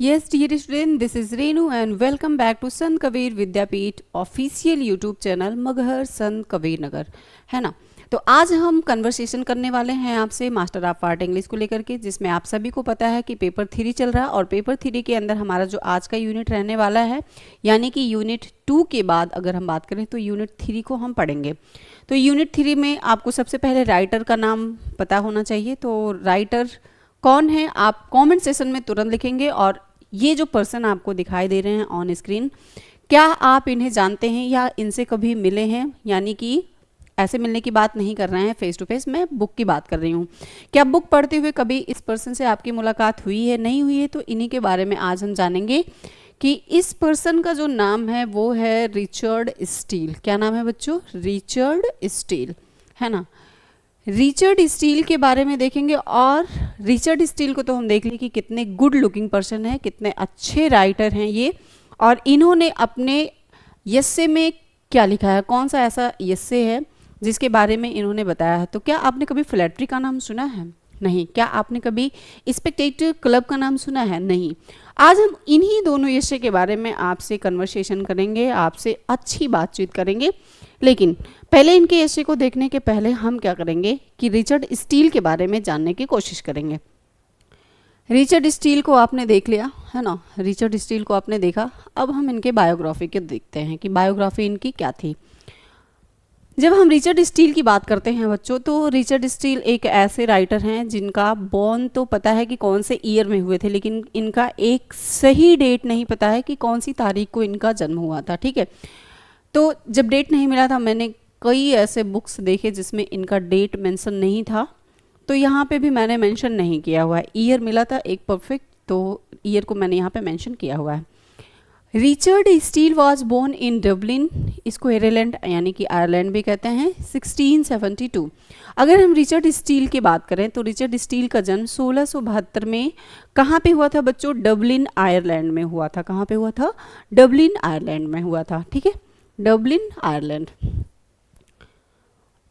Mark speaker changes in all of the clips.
Speaker 1: Yes, dear student, this is Renu and welcome back to Sant Kabir Vidyapeeth official YouTube channel Maghar Sant Kabir नगर, है ना। तो आज हम कन्वर्सेशन करने वाले हैं आपसे मास्टर ऑफ आर्ट इंग्लिश को लेकर के, जिसमें आप सभी को पता है कि पेपर 3 चल रहा है और पेपर 3 के अंदर हमारा जो आज का यूनिट रहने वाला है, यानी कि यूनिट 2 के बाद अगर हम बात करें तो यूनिट 3 को हम पढ़ेंगे। तो यूनिट 3 में आपको सबसे पहले राइटर का नाम पता होना चाहिए। तो राइटर कौन है आप कमेंट सेशन में तुरंत लिखेंगे, और ये जो पर्सन आपको दिखाई दे रहे हैं ऑन स्क्रीन, क्या आप इन्हें जानते हैं या इनसे कभी मिले हैं? यानी कि ऐसे मिलने की बात नहीं कर रहे हैं फेस टू फेस, मैं बुक की बात कर रही हूँ। क्या बुक पढ़ते हुए कभी इस पर्सन से आपकी मुलाकात हुई है, नहीं हुई है? तो इन्हीं के बारे में आज हम जानेंगे कि इस पर्सन का जो नाम है वो है रिचर्ड स्टील। क्या नाम है बच्चों? रिचर्ड स्टील, है ना। रिचर्ड स्टील के बारे में देखेंगे, और रिचर्ड स्टील को तो हम देख लें कि कितने गुड लुकिंग पर्सन है, कितने अच्छे राइटर हैं ये। और इन्होंने अपने यस्से में क्या लिखा है, कौन सा ऐसा यस्से है जिसके बारे में इन्होंने बताया है? तो क्या आपने कभी फ्लैटरी का नाम सुना है? नहीं। क्या आपने कभी स्पेक्टेटर क्लब का नाम सुना है? नहीं। आज हम इन्हीं दोनों यस्से के बारे में आपसे कन्वर्सेशन करेंगे, आपसे अच्छी बातचीत करेंगे। लेकिन पहले इनके यस्से को देखने के पहले हम क्या करेंगे कि रिचर्ड स्टील के बारे में जानने की कोशिश करेंगे। रिचर्ड स्टील को आपने देख लिया, है ना। रिचर्ड स्टील को आपने देखा, अब हम इनके बायोग्राफी के देखते हैं कि बायोग्राफी इनकी क्या थी। जब हम रिचर्ड स्टील की बात करते हैं बच्चों, तो रिचर्ड स्टील एक ऐसे राइटर हैं जिनका बॉर्न तो पता है कि कौन से ईयर में हुए थे, लेकिन इनका एक सही डेट नहीं पता है कि कौन सी तारीख को इनका जन्म हुआ था, ठीक है। तो जब डेट नहीं मिला था, मैंने कई ऐसे बुक्स देखे जिसमें इनका डेट मेंशन नहीं था, तो यहाँ पे भी मैंने मेंशन नहीं किया हुआ है। ईयर मिला था एक परफेक्ट, तो ईयर को मैंने यहाँ पे मेंशन किया हुआ है। Richard Steele was born in Dublin, इसको आयरलैंड यानी कि आयरलैंड भी कहते हैं, 1672। अगर हम रिचर्ड स्टील की बात करें तो रिचर्ड स्टील का जन्म 1672 में कहाँ पे हुआ था बच्चों? डबलिन आयरलैंड में हुआ था। कहाँ पे हुआ था? डबलिन आयरलैंड में हुआ था, ठीक है, डबलिन आयरलैंड।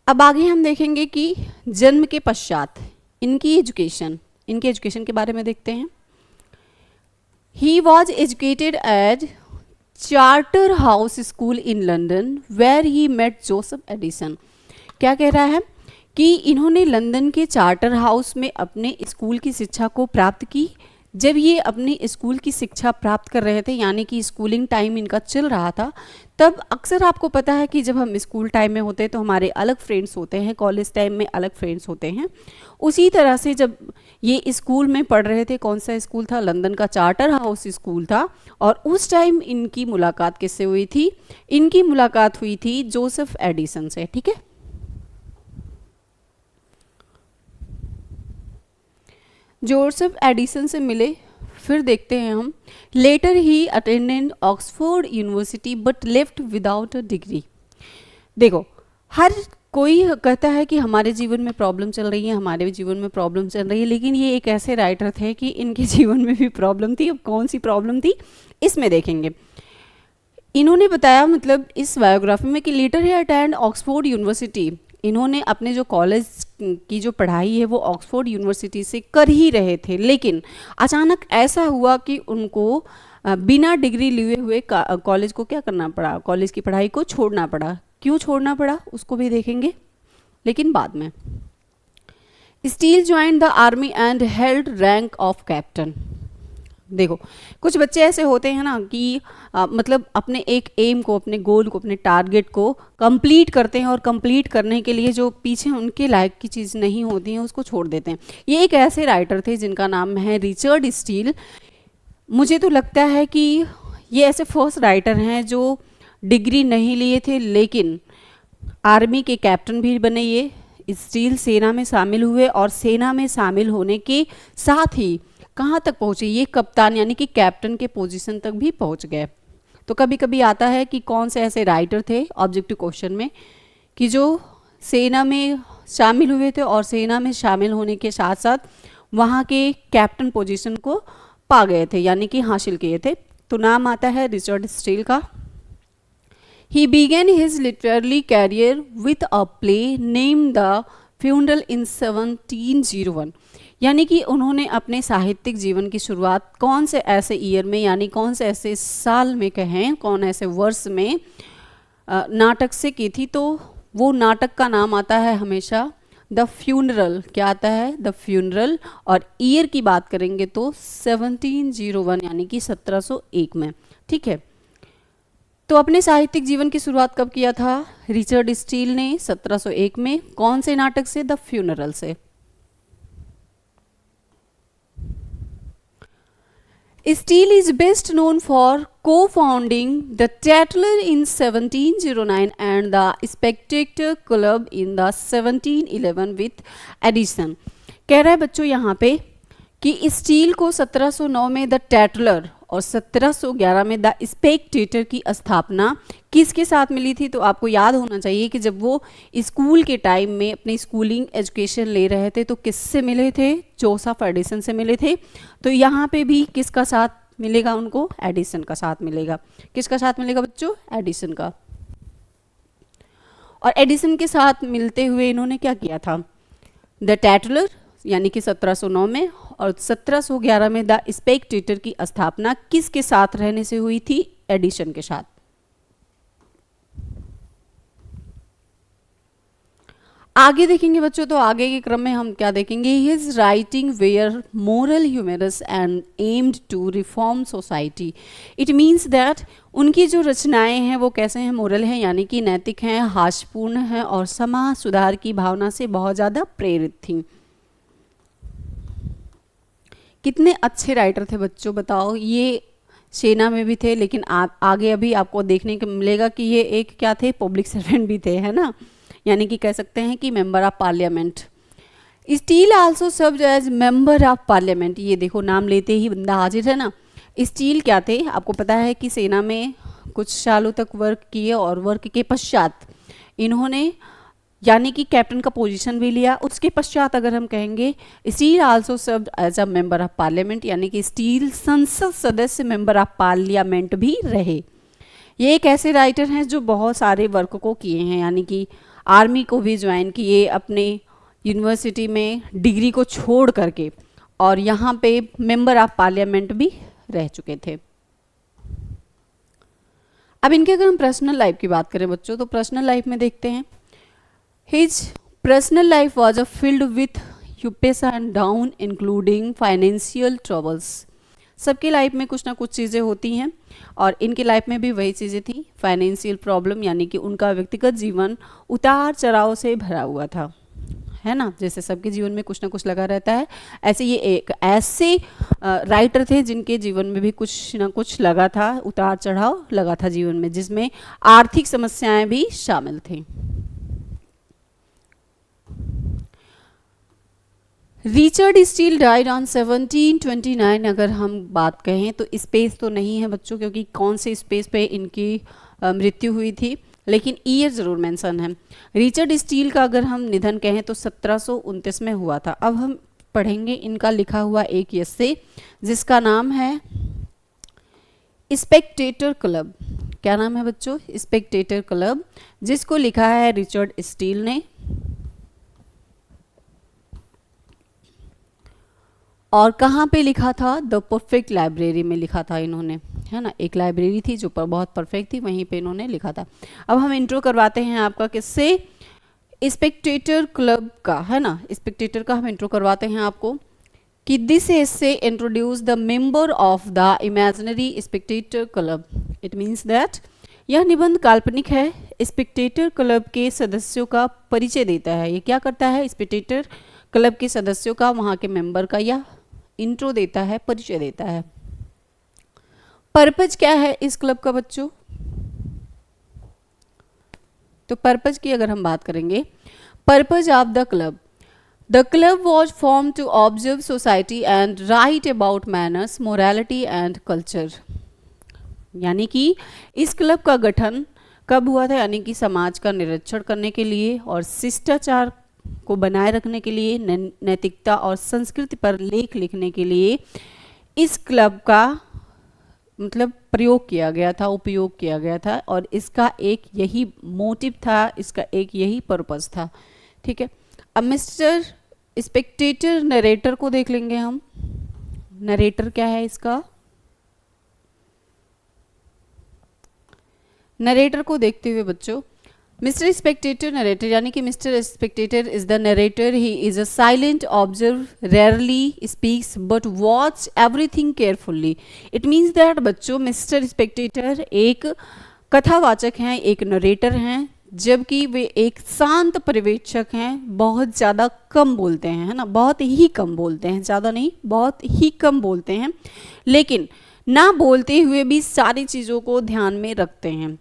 Speaker 1: अब आगे हम देखेंगे कि जन्म के पश्चात इनकी एजुकेशन के बारे में देखते हैं। He was educated at Charterhouse School in London, where he met Joseph Addison. क्या कह रहा है कि इन्होंने लंदन के चार्टर हाउस में अपने स्कूल की शिक्षा को प्राप्त की। जब ये अपनी स्कूल की शिक्षा प्राप्त कर रहे थे, यानी कि स्कूलिंग टाइम इनका चल रहा था, तब अक्सर आपको पता है कि जब हम स्कूल टाइम में होते हैं तो हमारे अलग फ्रेंड्स होते हैं, कॉलेज टाइम में अलग फ्रेंड्स होते हैं। उसी तरह से जब ये स्कूल में पढ़ रहे थे, कौन सा स्कूल था? लंदन का चार्टर हाउस स्कूल था। और उस टाइम इनकी मुलाकात किससे हुई थी? इनकी मुलाकात हुई थी जोसेफ एडिसन से, ठीक है। जोसेफ एडिसन से मिले। फिर देखते हैं हम, लेटर ही attended Oxford University but left without a degree. देखो, हर कोई कहता है कि हमारे जीवन में प्रॉब्लम चल रही है, हमारे जीवन में प्रॉब्लम चल रही है, लेकिन ये एक ऐसे राइटर थे कि इनके जीवन में भी प्रॉब्लम थी। अब कौन सी प्रॉब्लम थी इसमें देखेंगे। इन्होंने बताया, मतलब इस बायोग्राफी में, कि लेटर ही अटेंड ऑक्सफोर्ड यूनिवर्सिटी। इन्होंने अपने जो कॉलेज की जो पढ़ाई है वो ऑक्सफोर्ड यूनिवर्सिटी से कर ही रहे थे, लेकिन अचानक ऐसा हुआ कि उनको बिना डिग्री लिए हुए कॉलेज को क्या करना पड़ा? कॉलेज की पढ़ाई को छोड़ना पड़ा। क्यों छोड़ना पड़ा उसको भी देखेंगे, लेकिन बाद में। Steel joined the army and held rank of captain. देखो, कुछ बच्चे ऐसे होते हैं ना कि मतलब अपने एक एम को, अपने गोल को, अपने टारगेट को कंप्लीट करते हैं, और कंप्लीट करने के लिए जो पीछे उनके लायक की चीज़ नहीं होती है उसको छोड़ देते हैं। ये एक ऐसे राइटर थे जिनका नाम है रिचर्ड स्टील। मुझे तो लगता है कि ये ऐसे फर्स्ट राइटर हैं जो डिग्री नहीं लिए थे, लेकिन आर्मी के कैप्टन भी बने। ये स्टील सेना में शामिल हुए, और सेना में शामिल होने के साथ ही कहाँ तक पहुँचे? ये कप्तान यानी कि कैप्टन के पोजीशन तक भी पहुँच गए। तो कभी कभी आता है कि कौन से ऐसे राइटर थे ऑब्जेक्टिव क्वेश्चन में कि जो सेना में शामिल हुए थे, और सेना में शामिल होने के साथ साथ वहाँ के कैप्टन पोजीशन को पा गए थे, यानी कि हासिल किए थे। तो नाम आता है रिचर्ड स्टील का। He began his literary career with a play named The Funeral in 1701. यानी कि उन्होंने अपने साहित्यिक जीवन की शुरुआत कौन से ऐसे ईयर में, यानी कौन से ऐसे साल में कहें, कौन ऐसे वर्ष में नाटक से की थी। तो वो नाटक का नाम आता है हमेशा द फ्यूनरल। क्या आता है? The funeral. और ईयर की बात करेंगे तो 1701 यानी कि 1701 में। ठीक है, तो अपने साहित्यिक जीवन की शुरुआत कब किया था रिचर्ड स्टील ने? 1701 में। कौन से नाटक से? द फ्यूनरल से। Steele is best known for co-founding the Tatler in 1709 and the Spectator Club in the 1711 with Addison। कह रहा है बच्चों यहाँ पे कि स्टील को 1709 में द टैटलर और 1711 में द स्पेक्टेटर की स्थापना किसके साथ मिली थी? तो आपको याद होना चाहिए कि जब वो स्कूल के टाइम में अपनी स्कूलिंग एजुकेशन ले रहे थे तो किससे मिले थे? जोसेफ एडिसन से मिले थे। तो यहाँ पे भी किसका साथ मिलेगा उनको? एडिसन का साथ मिलेगा। किसका साथ मिलेगा बच्चों? एडिसन का। और एडिसन के साथ मिलते हुए इन्होंने क्या किया था? द टैटलर यानी कि 1709 में, और 1711 में द स्पेक्टेटर की स्थापना किसके साथ रहने से हुई थी? एडिशन के साथ। आगे देखेंगे बच्चों, तो आगे के क्रम में हम क्या देखेंगे? His writing were moral, humorous and aimed to reform society. It means that उनकी जो रचनाएं हैं वो कैसे हैं? मोरल हैं यानी कि नैतिक हैं, हास्यपूर्ण हैं और समाज सुधार की भावना से बहुत ज़्यादा प्रेरित थी। कितने अच्छे राइटर थे बच्चों, बताओ। ये सेना में भी थे, लेकिन आगे अभी आपको देखने को मिलेगा कि ये एक क्या थे? पब्लिक सर्वेंट भी थे, है ना, यानी कि कह सकते हैं कि member of parliament. Steele also served as member of parliament. ये देखो, नाम लेते ही बंदा हाजिर है ना। स्टील क्या थे? आपको पता है कि सेना में कुछ सालों तक वर्क किए और वर्क के पश्चात इन्होंने यानी कि कैप्टन का पोजीशन भी लिया। उसके पश्चात अगर हम कहेंगे Steele also served as a member of parliament, यानी कि स्टील संसद सदस्य, मेंबर ऑफ पार्लियामेंट भी रहे। ये एक ऐसे राइटर हैं जो बहुत सारे वर्क को किए हैं, यानी कि आर्मी को भी ज्वाइन किए अपने यूनिवर्सिटी में डिग्री को छोड़ करके, और यहाँ पे मेंबर ऑफ पार्लियामेंट भी रह चुके थे। अब इनके अगर हम पर्सनल लाइफ की बात करें बच्चों, तो पर्सनल लाइफ में देखते हैं His personal life was filled with ups and down, including financial troubles। सबके लाइफ में कुछ ना कुछ चीज़ें होती हैं और इनकी लाइफ में भी वही चीज़ें थी, फाइनेंशियल प्रॉब्लम, यानी कि उनका व्यक्तिगत जीवन उतार चढ़ाव से भरा हुआ था, है ना। जैसे सबके जीवन में कुछ ना कुछ लगा रहता है, ऐसे ये एक ऐसे राइटर थे जिनके जीवन में भी कुछ ना कुछ लगा था, उतार चढ़ाव लगा था जीवन में, जिसमें आर्थिक समस्याएं भी शामिल थी। Richard Steele died on 1729। अगर हम बात कहें तो स्पेस तो नहीं है बच्चों, क्योंकि कौन से स्पेस पे इनकी मृत्यु हुई थी, लेकिन ईयर ज़रूर मेंशन है। रिचर्ड स्टील का अगर हम निधन कहें तो 1729 में हुआ था। अब हम पढ़ेंगे इनका लिखा हुआ एक एस्से जिसका नाम है स्पेक्टेटर क्लब। क्या नाम है बच्चों? स्पेक्टेटर क्लब, जिसको लिखा है रिचर्ड स्टील ने। और कहाँ पे लिखा था? द परफेक्ट लाइब्रेरी में लिखा था इन्होंने, है ना। एक लाइब्रेरी थी जो बहुत परफेक्ट थी, वहीं पे इन्होंने लिखा था। अब हम इंट्रो करवाते हैं आपका किससे? स्पेक्टेटर क्लब का, है ना। स्पेक्टेटर का हम इंट्रो करवाते हैं आपको कि this essay introduce the member of the imaginary Spectator club. It means that यह निबंध काल्पनिक है, स्पेक्टेटर क्लब के सदस्यों का परिचय देता है। ये क्या करता है? स्पेक्टेटर क्लब के सदस्यों का, वहाँ के मेंबर का यह इंट्रो देता है, परिचय देता है। पर्पज क्या है इस क्लब का बच्चों? तो पर्पज की अगर हम बात करेंगे, purpose of the club was form to observe society and write about manners, morality and culture. यानी कि इस क्लब का गठन कब हुआ था? यानी कि समाज का निरीक्षण करने के लिए और शिष्टाचार को बनाए रखने के लिए, नैतिकता और संस्कृति पर लेख लिखने के लिए इस क्लब का मतलब प्रयोग किया गया था, उपयोग किया गया था, और इसका एक यही मोटिव था, इसका एक यही पर्पस था। ठीक है। अब मिस्टर स्पेक्टेटर नरेटर को देख लेंगे हम। नरेटर क्या है इसका? नरेटर को देखते हुए बच्चों, मिस्टर स्पेक्टेटर नरेटर यानी कि mister Spectator is the narrator. He is a silent observe, rarely speaks but watch everything carefully. It means that बच्चों मिस्टर स्पेक्टेटर एक कथावाचक हैं, एक नरेटर हैं, जबकि वे एक शांत पर्यवेक्षक हैं, बहुत ज़्यादा कम बोलते हैं, है ना, बहुत ही कम बोलते हैं, ज़्यादा नहीं, बहुत ही कम बोलते हैं, लेकिन ना बोलते हुए भी सारी चीज़ों को ध्यान में रखते हैं।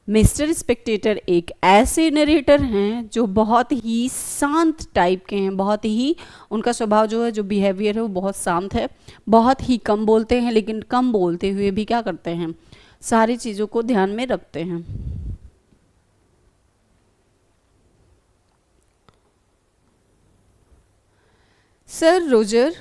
Speaker 1: मिस्टर स्पेक्टेटर एक ऐसे नरेटर हैं जो बहुत ही शांत टाइप के हैं, बहुत ही उनका स्वभाव जो है, जो बिहेवियर है वो बहुत शांत है, बहुत ही कम बोलते हैं, लेकिन कम बोलते हुए भी क्या करते हैं, सारी चीज़ों को ध्यान में रखते हैं। Sir Roger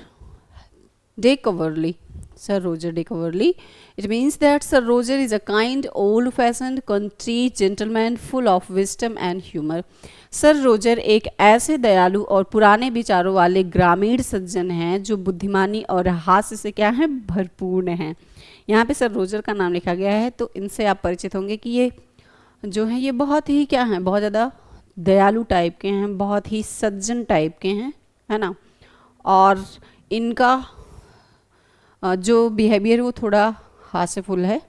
Speaker 1: de Coverley, Sir Roger de Coverley. It means that Sir Roger is a kind, old-fashioned country gentleman full of wisdom and humor. Sir Roger एक ऐसे दयालु और पुराने विचारों वाले ग्रामीण सज्जन हैं जो बुद्धिमानी और हास्य से क्या हैं, भरपूर हैं। यहाँ पे सर रोजर का नाम लिखा गया है, तो इनसे आप परिचित होंगे कि ये जो हैं ये बहुत ही क्या हैं, बहुत ज़्यादा दयालु टाइप के हैं, बहुत ही सज्जन टाइप के हैं, है ना। और इनका जो बिहेवियर वो थोड़ा हास्यफुल है।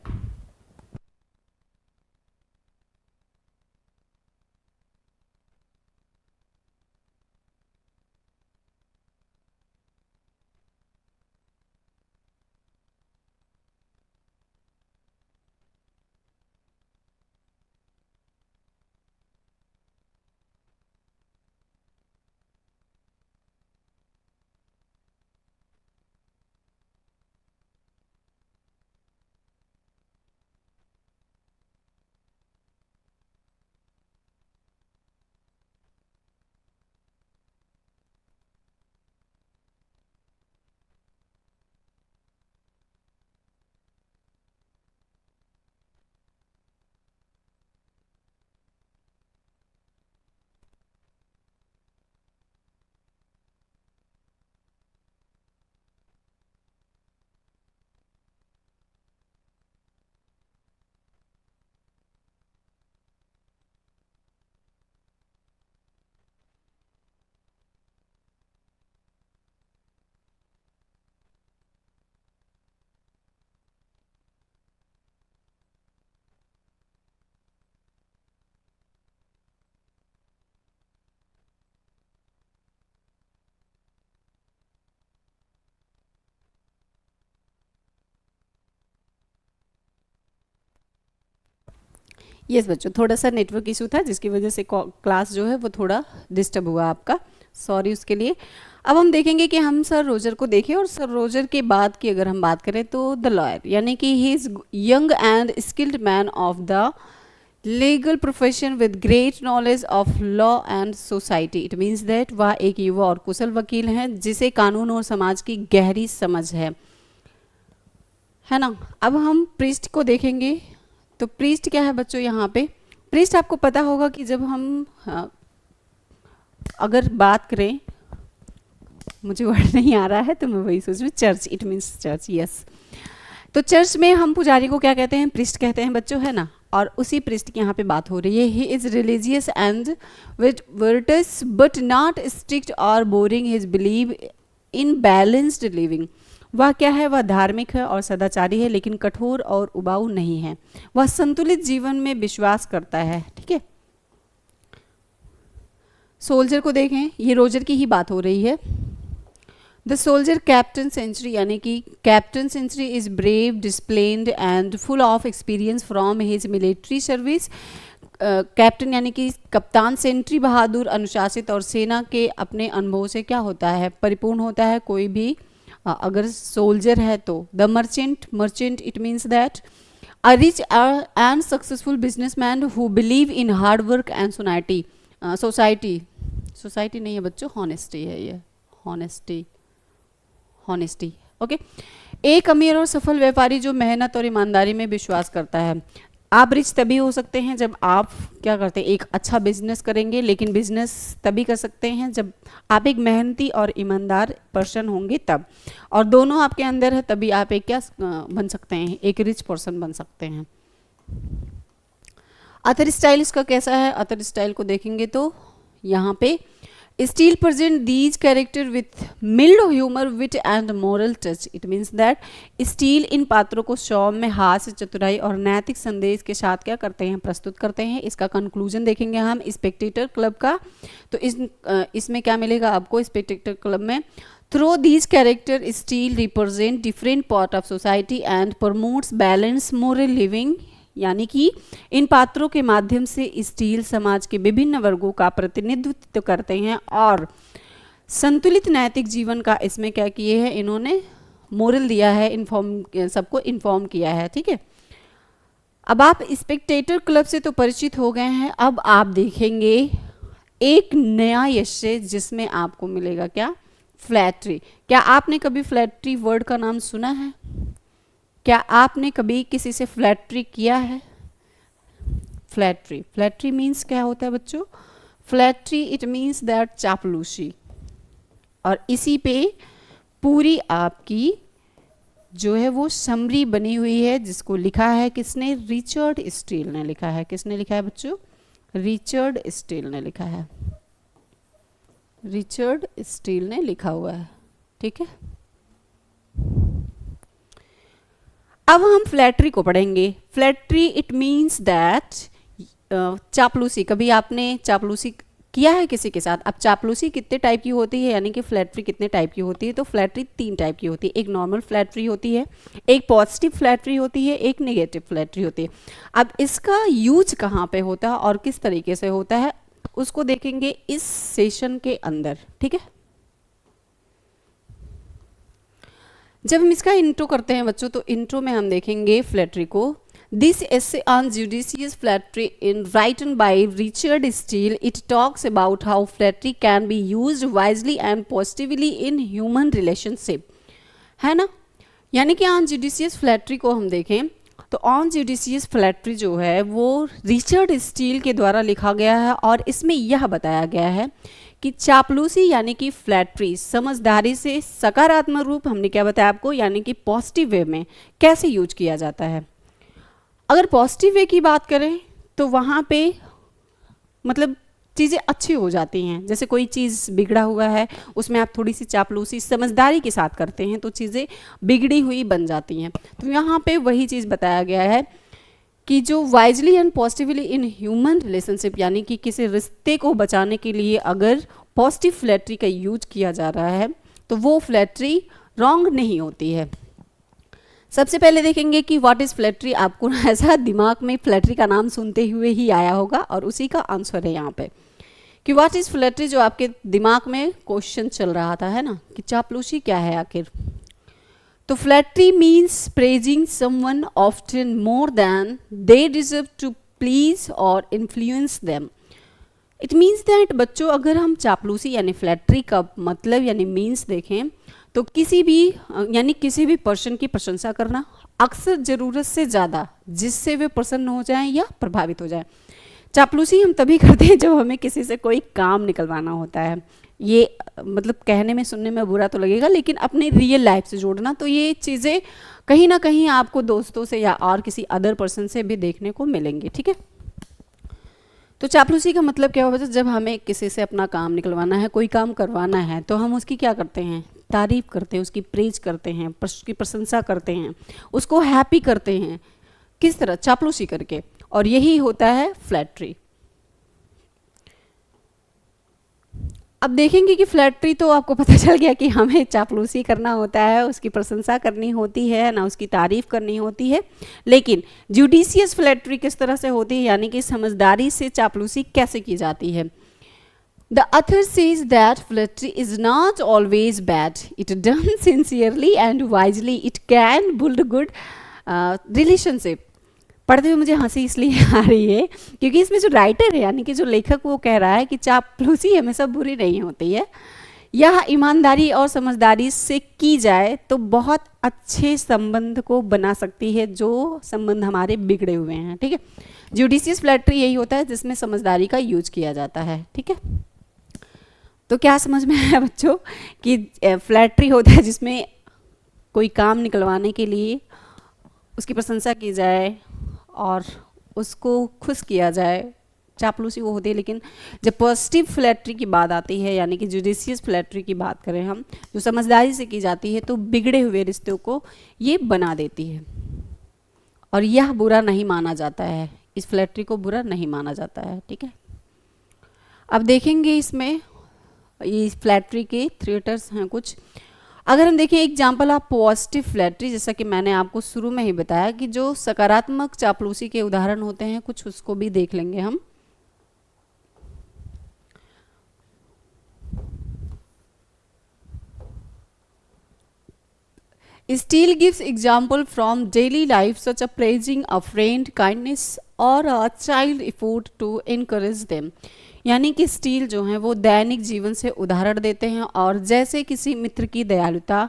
Speaker 1: यस बच्चों, थोड़ा सा नेटवर्क इशू था जिसकी वजह से क्लास जो है वो थोड़ा डिस्टर्ब हुआ आपका, सॉरी उसके लिए। अब हम देखेंगे कि हम सर रोजर को देखें, और सर रोजर के बाद की अगर हम बात करें तो द लॉयर, यानी कि he is young and skilled man of the legal profession with great knowledge of law and society. It means that वह एक युवा और कुशल वकील हैं जिसे कानून और समाज की गहरी समझ है ना। अब हम प्रीस्ट को देखेंगे, तो प्रीस्ट क्या है बच्चों, यहाँ पे प्रीस्ट आपको पता होगा कि जब हम अगर बात करें, मुझे वर्ड नहीं आ रहा है तो मैं वही सोच रही हूँ, church, it means church, yes. तो चर्च में हम पुजारी को क्या कहते हैं, प्रीस्ट कहते हैं बच्चों, है ना। और उसी प्रीस्ट की यहाँ पे बात हो रही है। He is religious and with virtues but not strict और boring, his believe in balanced living. वह क्या है, वह धार्मिक है और सदाचारी है, लेकिन कठोर और उबाऊ नहीं है। वह संतुलित जीवन में विश्वास करता है, ठीक है। सोल्जर को देखें, ये रोजर की ही बात हो रही है। द सोल्जर कैप्टन सेंचुरी, यानी कि captain century is brave, disciplined and full of experience from his military service. Captain यानी कि कप्तान सेंट्री बहादुर, अनुशासित और सेना के अपने अनुभव से क्या होता है, परिपूर्ण होता है। कोई भी अगर सोल्जर है तो the merchant, merchant it means that a rich and successful businessman who believe in hard work and society. Society नहीं है बच्चों, हॉनेस्टी है ये, हॉनेस्टी, ओके। एक अमीर और सफल व्यापारी जो मेहनत और ईमानदारी में विश्वास करता है। आप रिच तभी हो सकते हैं जब आप क्या करते हैं, एक अच्छा बिजनेस करेंगे, लेकिन बिजनेस तभी कर सकते हैं जब आप एक मेहनती और ईमानदार पर्सन होंगे तब, और दोनों आपके अंदर है तभी आप एक क्या बन सकते हैं, एक रिच पर्सन बन सकते हैं। अदर स्टाइल इसका कैसा है, अदर स्टाइल को देखेंगे तो यहाँ पे Steele present these character with mild humour wit and moral touch. It means that Steele इन पात्रों को सौम्य, हास्य, चतुराई और नैतिक संदेश के साथ क्या करते हैं, प्रस्तुत करते हैं। इसका कंक्लूजन देखेंगे हम स्पेक्टेटर क्लब का, तो इसमें क्या मिलेगा आपको स्पेक्टेटर क्लब में, through these character steel represent different part of society and promotes balance moral living. यानी कि इन पात्रों के माध्यम से स्टील समाज के विभिन्न वर्गों का प्रतिनिधित्व करते हैं और संतुलित नैतिक जीवन का इसमें क्या किए हैं, इन्होंने मोरल दिया है, इन्फॉर्म सबको इन्फॉर्म किया है। ठीक है, अब आप स्पेक्टेटर क्लब से तो परिचित हो गए हैं, अब आप देखेंगे एक नया एस्से जिसमें आपको मिलेगा क्या, फ्लैटरी। क्या आपने कभी फ्लैटरी वर्ड का नाम सुना है? क्या आपने कभी किसी से फ्लैटरी किया है? फ्लैटरी, फ्लैटरी मीन्स क्या होता है बच्चों? फ्लैटरी इट मीन्स दैट चापलूसी, और इसी पे पूरी आपकी जो है वो समरी बनी हुई है, जिसको लिखा है किसने, रिचर्ड स्टील ने लिखा है। किसने लिखा है बच्चों? रिचर्ड स्टील ने लिखा है, रिचर्ड स्टील ने लिखा हुआ है। ठीक है, अब हम फ्लैटरी को पढ़ेंगे। फ्लैटरी इट मीन्स दैट चापलूसी। कभी आपने चापलूसी किया है किसी के साथ? अब चापलूसी कितने टाइप की होती है, यानी कि फ्लैटरी कितने टाइप की होती है? तो फ्लैटरी 3 टाइप की होती है। एक नॉर्मल फ्लैटरी होती है, एक पॉजिटिव फ्लैटरी होती है, एक नेगेटिव फ्लैटरी होती है। अब इसका यूज कहाँ पे होता है और किस तरीके से होता है उसको देखेंगे इस सेशन के अंदर। ठीक है, जब हम इसका इंट्रो करते हैं बच्चों, तो इंट्रो में हम देखेंगे फ्लैटरी को। This essay on judicious flattery in written by Richard Steele, it talks about how flattery can be used wisely and positively in human relationship, है ना। यानी कि ऑन जुडिशियस फ्लैटरी को हम देखें तो ऑन जुडिशियस फ्लैटरी जो है वो रिचर्ड स्टील के द्वारा लिखा गया है, और इसमें यह बताया गया है कि चापलूसी यानी कि फ्लैटरी समझदारी से सकारात्मक रूप, हमने क्या बताया आपको, यानी कि पॉजिटिव वे में कैसे यूज किया जाता है। अगर पॉजिटिव वे की बात करें तो वहाँ पे मतलब चीज़ें अच्छी हो जाती हैं। जैसे कोई चीज़ बिगड़ा हुआ है, उसमें आप थोड़ी सी चापलूसी समझदारी के साथ करते हैं तो चीज़ें बिगड़ी हुई बन जाती हैं। तो यहाँ पे वही चीज़ बताया गया है कि जो wisely and positively in human relationship, यानी कि किसी रिश्ते को बचाने के लिए अगर पॉजिटिव फ्लैटरी का यूज किया जा रहा है तो वो फ्लैटरी रॉन्ग नहीं होती है। सबसे पहले देखेंगे कि व्हाट इज़ फ्लैटरी। आपको ऐसा दिमाग में फ्लैटरी का नाम सुनते हुए ही आया होगा, और उसी का आंसर है यहाँ पे कि व्हाट इज़ फ्लैटरी। जो आपके दिमाग में क्वेश्चन चल रहा था, है ना, कि चापलूसी क्या है आखिर। तो flattery means praising someone often more than they deserve to please और influence them. It means that बच्चों, अगर हम चापलूसी यानी फ्लैटरी का मतलब यानी मीन्स देखें तो किसी भी यानी किसी भी पर्सन की प्रशंसा करना अक्सर ज़रूरत से ज़्यादा, जिससे वे प्रसन्न हो जाएं या प्रभावित हो जाएं। चापलूसी हम तभी करते हैं जब हमें किसी से कोई काम निकलवाना होता है। ये मतलब कहने में सुनने में बुरा तो लगेगा, लेकिन अपने रियल लाइफ से जोड़ना, तो ये चीज़ें कहीं ना कहीं आपको दोस्तों से या और किसी अदर पर्सन से भी देखने को मिलेंगी। ठीक है, तो चापलूसी का मतलब क्या होता है? जब हमें किसी से अपना काम निकलवाना है, कोई काम करवाना है, तो हम उसकी क्या करते हैं, तारीफ करते हैं, उसकी प्रेज करते हैं, उसकी प्रशंसा करते हैं, उसको हैप्पी करते हैं। किस तरह? चापलूसी करके, और यही होता है फ्लैटरी। अब देखेंगे कि फ्लैटरी तो आपको पता चल गया कि हमें चापलूसी करना होता है, उसकी प्रशंसा करनी होती है ना, उसकी तारीफ करनी होती है। लेकिन जुडिशियस फ्लैटरी किस तरह से होती है, यानी कि समझदारी से चापलूसी कैसे की जाती है। The author says that flattery is not always bad. It done sincerely and wisely. It can build good relationship. पढ़ते हुए मुझे हंसी इसलिए आ रही है क्योंकि इसमें जो राइटर है यानी कि जो लेखक वो कह रहा है कि चापलूसी हमेशा बुरी नहीं होती है, यह ईमानदारी और समझदारी से की जाए तो बहुत अच्छे संबंध को बना सकती है, जो संबंध हमारे बिगड़े हुए हैं। ठीक है, जुडिशियस फ्लैटरी यही होता है जिसमें समझदारी का यूज किया जाता है। ठीक है, तो क्या समझ में आया बच्चों कि फ्लैटरी होता है जिसमें कोई काम निकलवाने के लिए उसकी प्रशंसा की जाए और उसको खुश किया जाए, चापलूसी वो होती है। लेकिन जब पॉजिटिव फ्लैटरी की बात आती है, यानी कि जुडिशियस फ्लैटरी की बात करें हम, जो समझदारी से की जाती है, तो बिगड़े हुए रिश्तों को ये बना देती है और यह बुरा नहीं माना जाता है, इस फ्लैटरी को बुरा नहीं माना जाता है। ठीक है, अब देखेंगे इसमें ये फ्लैटरी के थिएटर्स हैं कुछ। अगर हम देखें एग्जाम्पल ऑफ पॉजिटिव फ्लैटरी, जैसा कि मैंने आपको शुरू में ही बताया कि जो सकारात्मक चापलूसी के उदाहरण होते हैं कुछ, उसको भी देख लेंगे हम। Steele gives example from daily life such as praising a friend kindness or a child effort to encourage them। यानी कि स्टील जो है वो दैनिक जीवन से उदाहरण देते हैं और जैसे किसी मित्र की दयालुता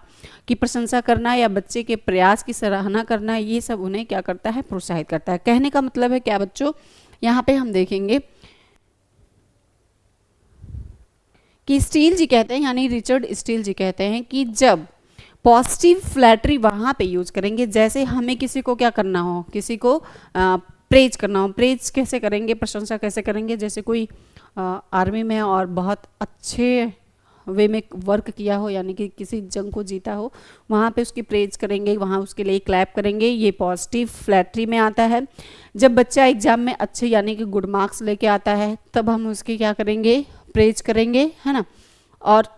Speaker 1: की प्रशंसा करना या बच्चे के प्रयास की सराहना करना, ये सब उन्हें क्या करता है, प्रोत्साहित करता है। कहने का मतलब है क्या बच्चों, यहाँ पे हम देखेंगे कि स्टील जी कहते हैं, यानी रिचर्ड स्टील जी कहते हैं कि जब पॉजिटिव फ्लैटरी वहाँ पे यूज करेंगे, जैसे हमें किसी को क्या करना हो, किसी को प्रेज करना हो। प्रेज कैसे करेंगे, प्रशंसा कैसे करेंगे, जैसे कोई आर्मी में और बहुत अच्छे वे में वर्क किया हो, यानी कि किसी जंग को जीता हो, वहाँ पे उसकी प्रेज करेंगे, वहाँ उसके लिए क्लैप करेंगे, ये पॉजिटिव फ्लैटरी में आता है। जब बच्चा एग्जाम में अच्छे यानी कि गुड मार्क्स लेके आता है, तब हम उसकी क्या करेंगे, प्रेज करेंगे, है ना। और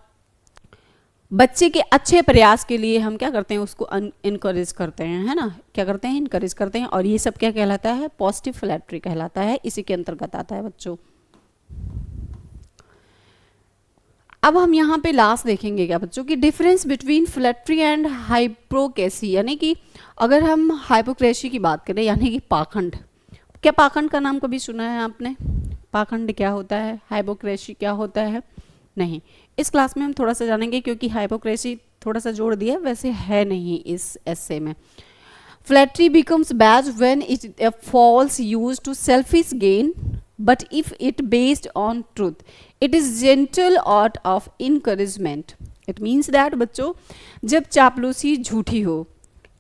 Speaker 1: बच्चे के अच्छे प्रयास के लिए हम क्या करते हैं, उसको इनकरेज करते हैं, है ना, क्या करते हैं, इनकरेज करते हैं। और ये सब क्या कहलाता है, पॉजिटिव फ्लैटरी कहलाता है, इसी के अंतर्गत आता है बच्चों। अब हम यहाँ पे लास्ट देखेंगे क्या बच्चों की difference between flattery and hypocrisy, यानी कि अगर हम हाइपोक्रेसी की बात करें, यानी कि पाखंड। क्या पाखंड का नाम कभी सुना है आपने? पाखंड क्या होता है, हाइपोक्रेसी क्या होता है? नहीं, इस क्लास में हम थोड़ा सा जानेंगे, क्योंकि हाइपोक्रेसी थोड़ा सा जोड़ दिया, वैसे है नहीं इस एस्से में। Flattery becomes bad when it falls used to selfish gain, but if it based on truth, it is gentle art of encouragement। It means that बच्चों, जब चापलूसी झूठी हो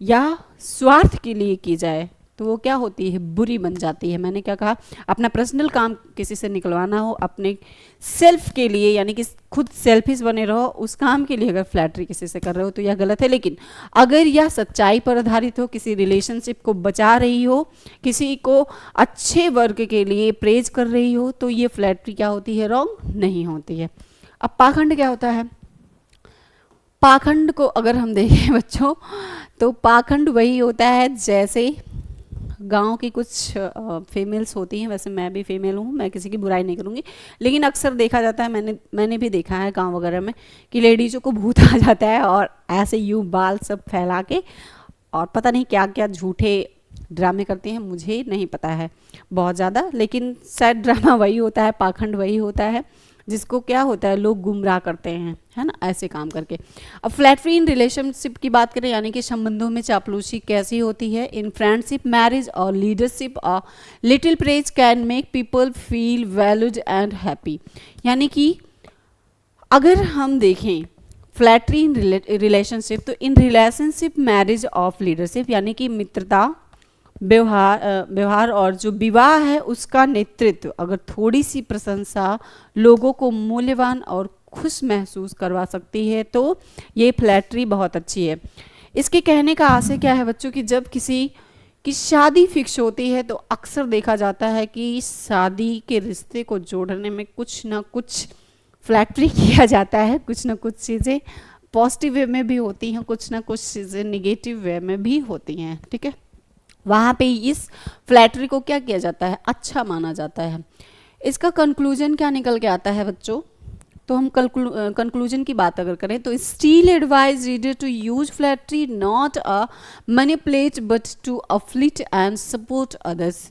Speaker 1: या स्वार्थ के लिए की जाए तो वो क्या होती है, बुरी बन जाती है। मैंने क्या कहा, अपना पर्सनल काम किसी से निकलवाना हो, अपने सेल्फ के लिए, यानी कि खुद सेल्फिश बने रहो, उस काम के लिए अगर फ्लैटरी किसी से कर रहे हो तो यह गलत है। लेकिन अगर यह सच्चाई पर आधारित हो, किसी रिलेशनशिप को बचा रही हो, किसी को अच्छे वर्क के लिए प्रेज कर रही हो, तो ये फ्लैटरी क्या होती है, रॉन्ग नहीं होती है। अब पाखंड क्या होता है? पाखंड को अगर हम देखें बच्चों, तो पाखंड वही होता है जैसे गांव की कुछ फीमेल्स होती हैं, वैसे मैं भी फीमेल हूँ, मैं किसी की बुराई नहीं करूँगी, लेकिन अक्सर देखा जाता है, मैंने भी देखा है गांव वगैरह में, कि लेडीज़ों को भूत आ जाता है और ऐसे यूँ बाल सब फैला के और पता नहीं क्या क्या झूठे ड्रामे करती हैं। मुझे नहीं पता है बहुत ज़्यादा, लेकिन शायद ड्रामा वही होता है, पाखंड वही होता है जिसको क्या होता है, लोग गुमराह करते हैं, है ना, ऐसे काम करके। अब फ्लैटरी इन रिलेशनशिप की बात करें, यानी कि संबंधों में चापलूसी कैसी होती है? इन फ्रेंडशिप, मैरिज और leadership, little praise can make people feel valued and happy. यानी कि अगर हम देखें फ्लैटरी इन रिलेशनशिप, तो in relationship, marriage of leadership, यानी कि मित्रता, व्यवहार और जो विवाह है उसका नेतृत्व, अगर थोड़ी सी प्रशंसा लोगों को मूल्यवान और खुश महसूस करवा सकती है तो ये फ्लैटरी बहुत अच्छी है। इसके कहने का आशय क्या है बच्चों, कि जब किसी की शादी फिक्स होती है तो अक्सर देखा जाता है कि शादी के रिश्ते को जोड़ने में कुछ ना कुछ फ्लैटरी किया जाता है, कुछ ना कुछ चीज़ें पॉजिटिव वे में भी होती हैं, कुछ ना कुछ चीज़ें निगेटिव वे में भी होती हैं। ठीक है, वहाँ पे इस फ्लैटरी को क्या किया जाता है, अच्छा माना जाता है। इसका कंक्लूजन क्या निकल के आता है बच्चों? तो हम कंक्लूजन की बात अगर करें तो Steele advise reader to use flattery not a manipulate but to uplift and support others.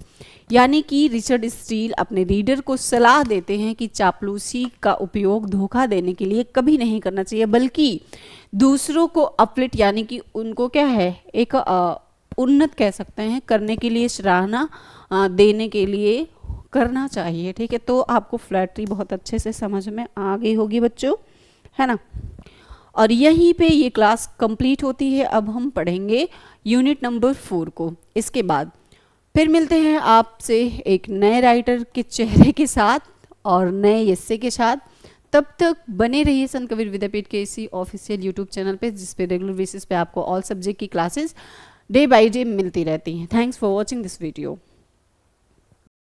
Speaker 1: यानी कि रिचर्ड स्टील अपने रीडर को सलाह देते हैं कि चापलूसी का उपयोग धोखा देने के लिए कभी नहीं करना चाहिए, बल्कि दूसरों को अपलिट यानी कि उनको क्या है एक उन्नत कह सकते हैं करने के लिए, सराहना देने के लिए करना चाहिए। ठीक है, तो आपको फ्लैटरी बहुत अच्छे से समझ में आ गई होगी बच्चों, है ना। और यहीं पे ये क्लास कंप्लीट होती है। अब हम पढ़ेंगे यूनिट नंबर 4 को। इसके बाद फिर मिलते हैं आपसे एक नए राइटर के चेहरे के साथ और नए एस्से के साथ। तब तक बने रहिए संत कबीर विद्यापीठ के इसी ऑफिशियल यूट्यूब चैनल पे, जिस पे रेगुलर बेसिस पे आपको ऑल सब्जेक्ट की क्लासेस डे बाय डे मिलती रहती हैं। Thanks for watching this video.